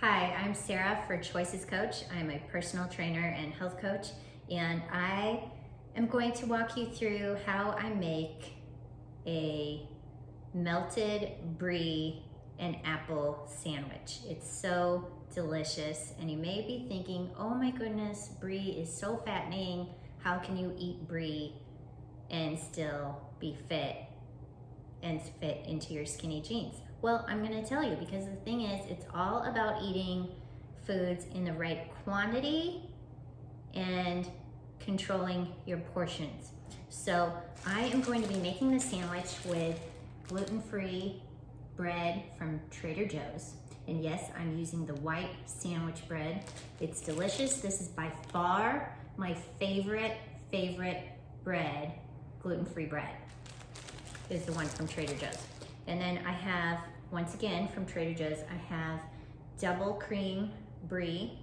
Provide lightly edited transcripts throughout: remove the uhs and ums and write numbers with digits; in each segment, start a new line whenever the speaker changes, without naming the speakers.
Hi, I'm Sara for Choices Coach. I'm a personal trainer and health coach, and I am going to walk you through how I make a melted brie and apple sandwich. It's so delicious, and you may be thinking, oh my goodness, brie is so fattening. How can you eat brie and still be fit and fit into your skinny jeans? Well, I'm gonna tell you, because the thing is, it's all about eating foods in the right quantity and controlling your portions. So I am going to be making the sandwich with gluten-free bread from Trader Joe's. And yes, I'm using the white sandwich bread. It's delicious. This is by far my favorite bread, gluten-free bread, is the one from Trader Joe's. And then I have, once again, from Trader Joe's, I have double cream brie,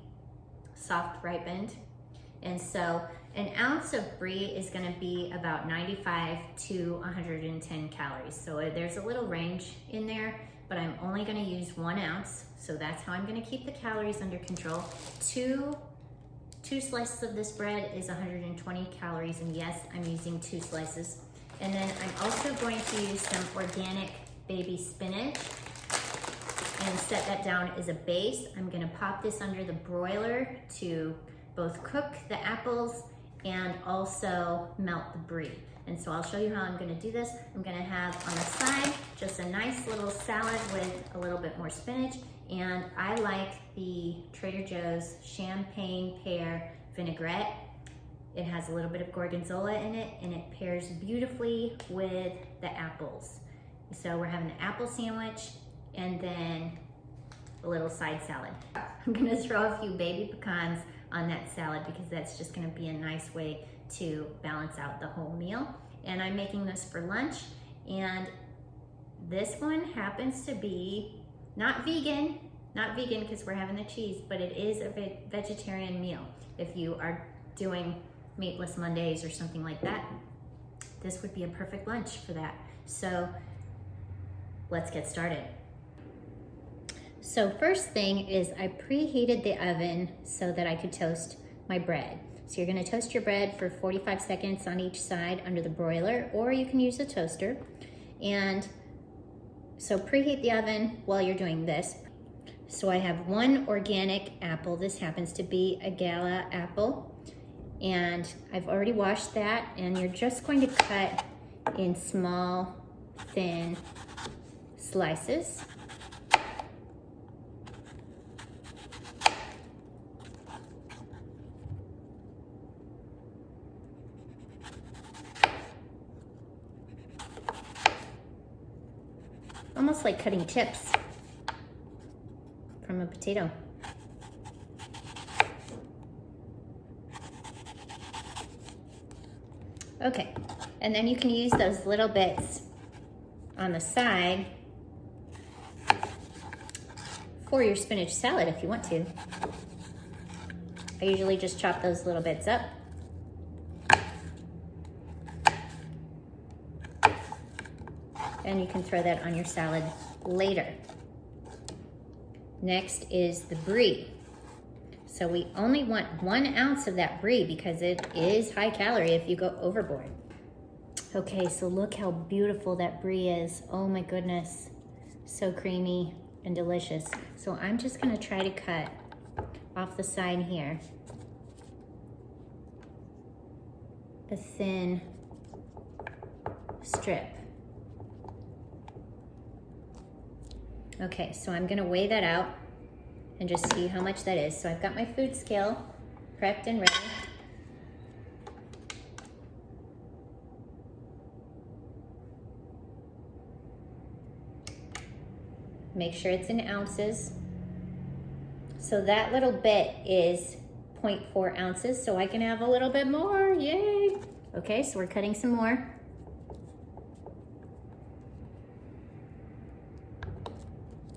soft ripened. And so an ounce of brie is gonna be about 95 to 110 calories. So there's a little range in there, but I'm only gonna use 1 ounce. So that's how I'm gonna keep the calories under control. Two slices of this bread is 120 calories, and yes, I'm using 2 slices. And then I'm also going to use some organic baby spinach and set that down as a base. I'm gonna pop this under the broiler to both cook the apples and also melt the brie. And so I'll show you how I'm gonna do this. I'm gonna have on the side just a nice little salad with a little bit more spinach. And I like the Trader Joe's champagne pear vinaigrette. It has a little bit of gorgonzola in it, and it pairs beautifully with the apples. So we're having the apple sandwich and then a little side salad. I'm gonna throw a few baby pecans on that salad because that's just gonna be a nice way to balance out the whole meal. And I'm making this for lunch, and this one happens to be not vegan because we're having the cheese, but it is a vegetarian meal. If you are doing meatless Mondays or something like that, this would be a perfect lunch for that. So let's get started. So first thing is I preheated the oven so that I could toast my bread. So you're gonna toast your bread for 45 seconds on each side under the broiler, or you can use a toaster. And so preheat the oven while you're doing this. So I have 1 organic apple. This happens to be a Gala apple. And I've already washed that, and you're just going to cut in small, thin slices. Almost like cutting chips from a potato. Okay, and then you can use those little bits on the side for your spinach salad if you want to. I usually just chop those little bits up. And you can throw that on your salad later. Next is the brie. So we only want 1 ounce of that brie because it is high calorie if you go overboard. Okay, so look how beautiful that brie is. Oh my goodness, so creamy and delicious. So I'm just gonna try to cut off the side here a thin strip. Okay, so I'm gonna weigh that out and just see how much that is. So I've got my food scale prepped and ready. Make sure it's in ounces. So that little bit is 0.4 ounces, so I can have a little bit more, yay. Okay, so we're cutting some more.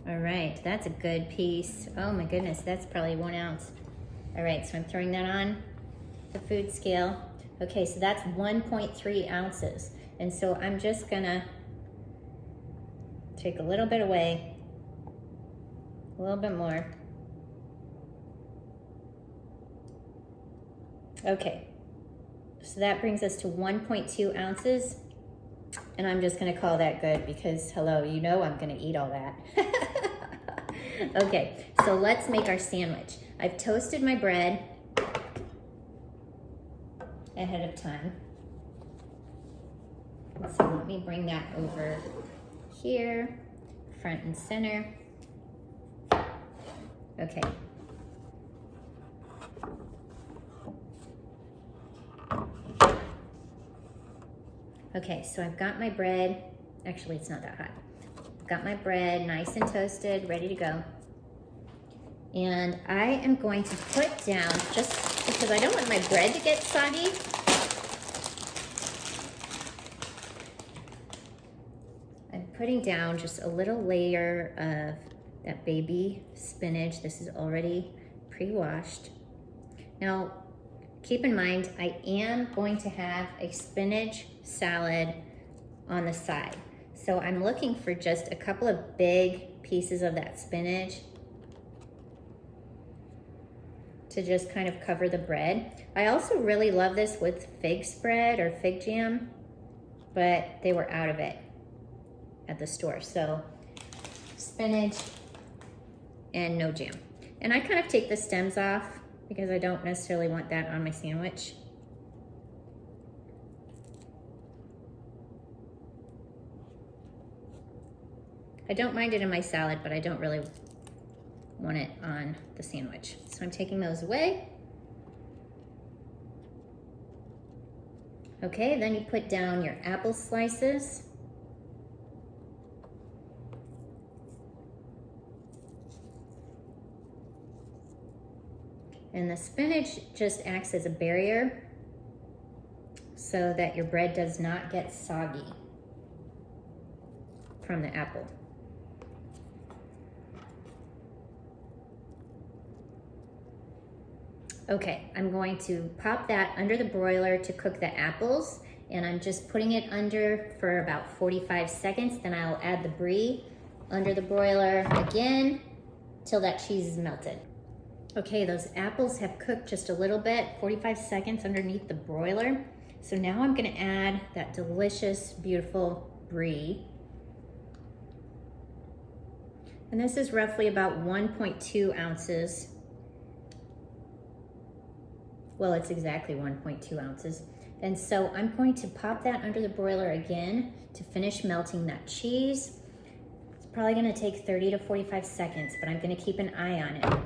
All right, that's a good piece. Oh my goodness, that's probably 1 ounce. All right, so I'm throwing that on the food scale. Okay, so that's 1.3 ounces. And so I'm just gonna take a little bit away, a little bit more, Okay, so that brings us to 1.2 ounces. And I'm just gonna call that good because, hello, you know I'm gonna eat all that. Okay, so let's make our sandwich. I've toasted my bread ahead of time. So let me bring that over here, front and center. Okay. Okay, so I've got my bread. Actually, it's not that hot. I've got my bread nice and toasted, ready to go. And I am going to put down, just because I don't want my bread to get soggy, I'm putting down just a little layer of that baby spinach. This is already pre-washed. Now, keep in mind, I am going to have a spinach salad on the side. So I'm looking for just a couple of big pieces of that spinach to just kind of cover the bread. I also really love this with fig spread or fig jam, but they were out of it at the store. So spinach and no jam. And I kind of take the stems off because I don't necessarily want that on my sandwich. I don't mind it in my salad, but I don't really want it on the sandwich. So I'm taking those away. Okay, then you put down your apple slices. And the spinach just acts as a barrier so that your bread does not get soggy from the apple. Okay, I'm going to pop that under the broiler to cook the apples, and I'm just putting it under for about 45 seconds. Then I'll add the Brie under the broiler again till that cheese is melted. Okay, those apples have cooked just a little bit, 45 seconds underneath the broiler. So now I'm gonna add that delicious, beautiful Brie. And this is roughly about 1.2 ounces. Well, it's exactly 1.2 ounces. And so I'm going to pop that under the broiler again to finish melting that cheese. It's probably gonna take 30 to 45 seconds, but I'm gonna keep an eye on it.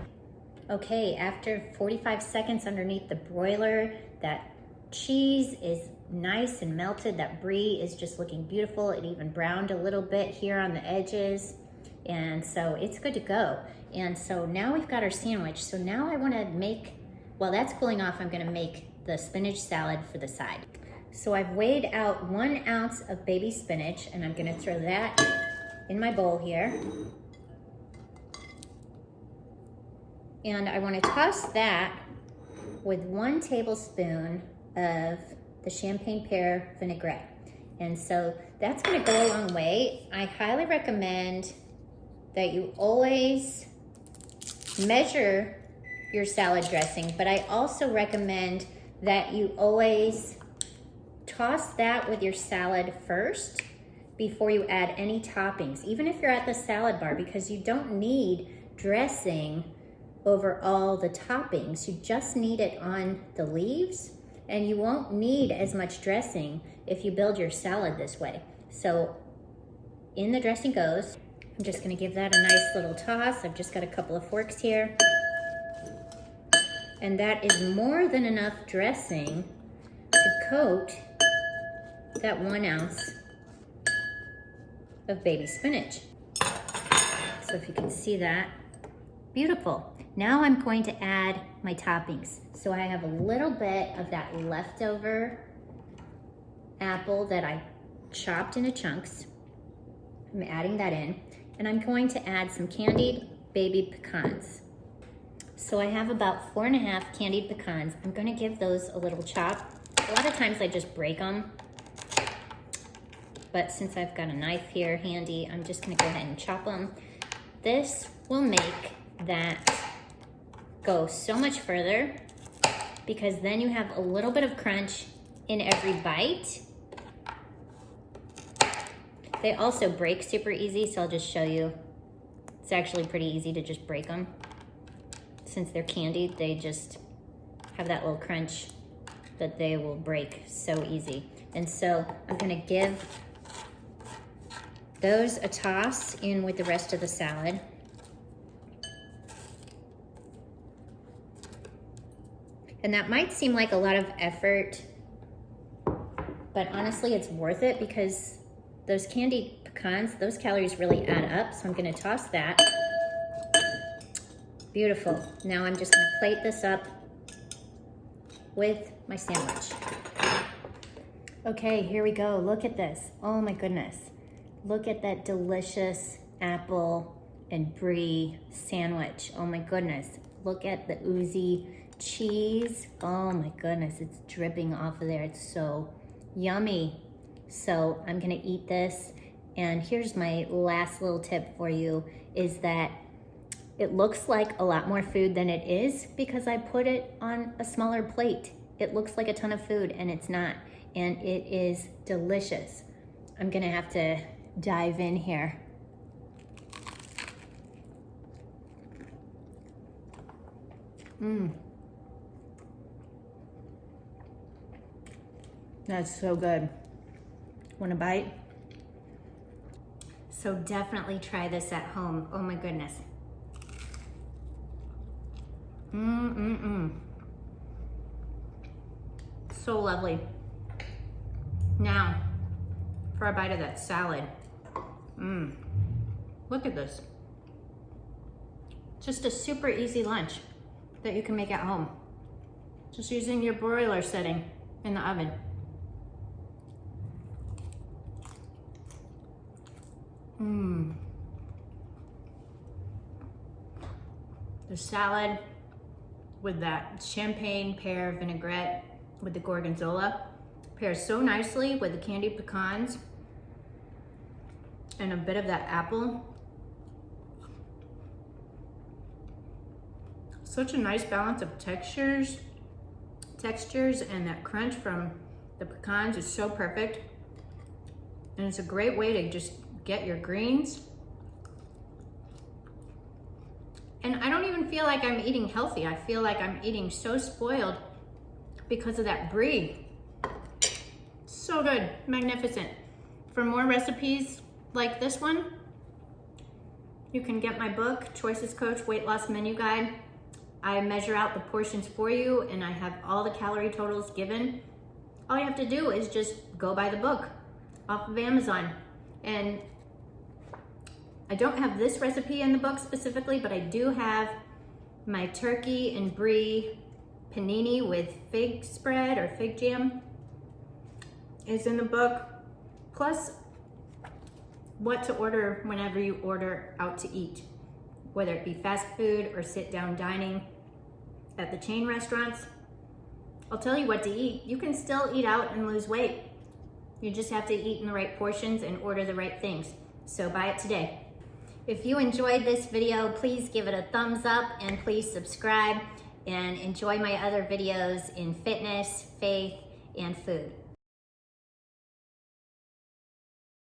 Okay, after 45 seconds underneath the broiler, that cheese is nice and melted. That Brie is just looking beautiful. It even browned a little bit here on the edges. And so it's good to go. And so now we've got our sandwich. So now I wanna make, while that's cooling off, I'm gonna make the spinach salad for the side. So I've weighed out 1 ounce of baby spinach, and I'm gonna throw that in my bowl here. And I wanna toss that with 1 tablespoon of the champagne pear vinaigrette. And so that's gonna go a long way. I highly recommend that you always measure your salad dressing, but I also recommend that you always toss that with your salad first before you add any toppings, even if you're at the salad bar, because you don't need dressing over all the toppings. You just need it on the leaves, and you won't need as much dressing if you build your salad this way. So in the dressing goes. I'm just gonna give that a nice little toss. I've just got a couple of forks here. And that is more than enough dressing to coat that 1 ounce of baby spinach. So if you can see that, beautiful. Now I'm going to add my toppings. So I have a little bit of that leftover apple that I chopped into chunks. I'm adding that in, and I'm going to add some candied baby pecans. So I have about 4.5 candied pecans. I'm gonna give those a little chop. A lot of times I just break them, but since I've got a knife here handy, I'm just gonna go ahead and chop them. This will make that go so much further because then you have a little bit of crunch in every bite. They also break super easy, so I'll just show you. It's actually pretty easy to just break them. Since they're candied, they just have that little crunch that they will break so easy. And so I'm gonna give those a toss in with the rest of the salad. And that might seem like a lot of effort, but honestly it's worth it because those candied pecans, those calories really add up. So I'm gonna toss that. Beautiful. Now I'm just gonna plate this up with my sandwich. Okay, here we go. Look at this. Oh my goodness. Look at that delicious apple and brie sandwich. Oh my goodness. Look at the oozy cheese. Oh my goodness, it's dripping off of there. It's so yummy. So I'm gonna eat this. And here's my last little tip for you is that it looks like a lot more food than it is because I put it on a smaller plate. It looks like a ton of food and it's not. And it is delicious. I'm gonna have to dive in here. That's so good. Want a bite? So definitely try this at home. Oh my goodness. So lovely. Now, for a bite of that salad. Look at this. Just a super easy lunch that you can make at home. Just using your broiler setting in the oven. The salad with that champagne pear vinaigrette with the gorgonzola pairs so nicely with the candied pecans and a bit of that apple. Such a nice balance of textures, and that crunch from the pecans is so perfect. And it's a great way to just get your greens. And I don't even feel like I'm eating healthy. I feel like I'm eating so spoiled because of that brie. So good, magnificent. For more recipes like this one, you can get my book, Choices Coach Weight Loss Menu Guide. I measure out the portions for you and I have all the calorie totals given. All you have to do is just go buy the book off of Amazon. And I don't have this recipe in the book specifically, but I do have my turkey and brie panini with fig spread or fig jam is in the book, plus what to order whenever you order out to eat, whether it be fast food or sit down dining at the chain restaurants. I'll tell you what to eat. You can still eat out and lose weight. You just have to eat in the right portions and order the right things. So buy it today. If you enjoyed this video, please give it a thumbs up and please subscribe and enjoy my other videos in fitness, faith, and food.